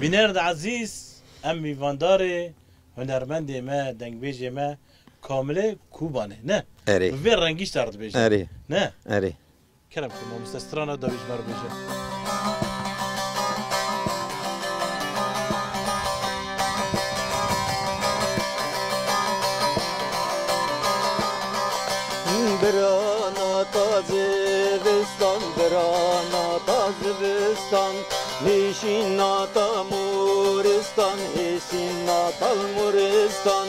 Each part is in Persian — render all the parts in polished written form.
بینرد عزیز ام میواندار هنرمند ما دنگبیج ما کامله کوبانه نه اره به رنگیش دارد بیشه اره نه اره کرم که ما مستسترانا دا بیش بار بیشه برانا تازه وستان برانا تازه وستان هیشین ناتا مورستان هیشین ناتا مورستان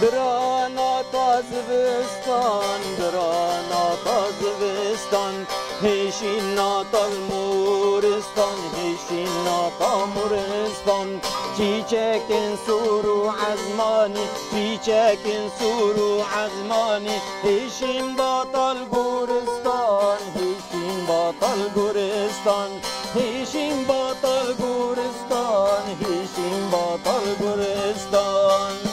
برانا تازه وستان برانا تازه وستان هیشین ناتا مورستان هیشین ناتا مورستان چیچکن سورو عزمانی چیچکن سورو عزمانی هیشین باطل گورستان هیشین باطل گورستان هیشین باطل گورستان هیشین باطل گورستان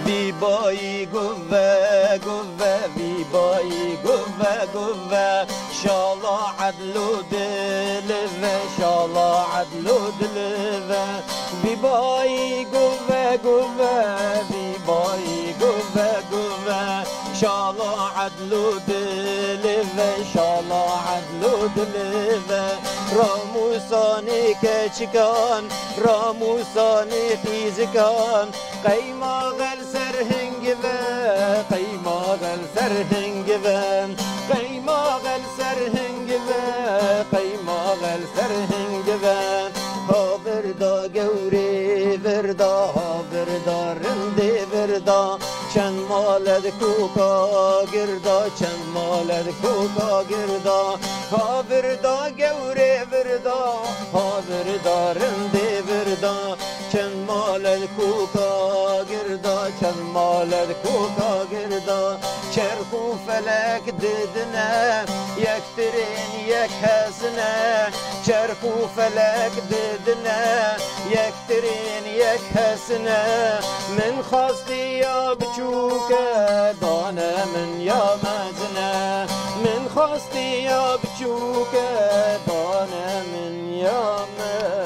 بیبایی گوه گوه بیبایی گوه گوه شالا عدل و دلوه شالا عدل و دلوه بیبایی گوه گوه بیبایی گوه گوه شالا عدل و دلوه شالا عدل و دلوه راموسانی که چکان راموسانی خیزکان قیما غل سرهنگ و قیما غل سرهنگ و قیما غل سرهنگ و قیما غل سرهنگ و ها بردا گوری بردا ها بردا رنده بردا چند مالد کوکا گردا چند مالد کوکا گردا ها بردا گوری بردا ها بردا رنده بردا چند مالد کوکا گردا چند مالد کوکا گردا چرخ و فلک دیدنه یک ترین یک حسنه چرخ و فلک دیدنه یک ترین یک حسنه من خواستی یا بچوکه دانه من یا مزنه من خواستی یا بچوکه دانه من یا مزنه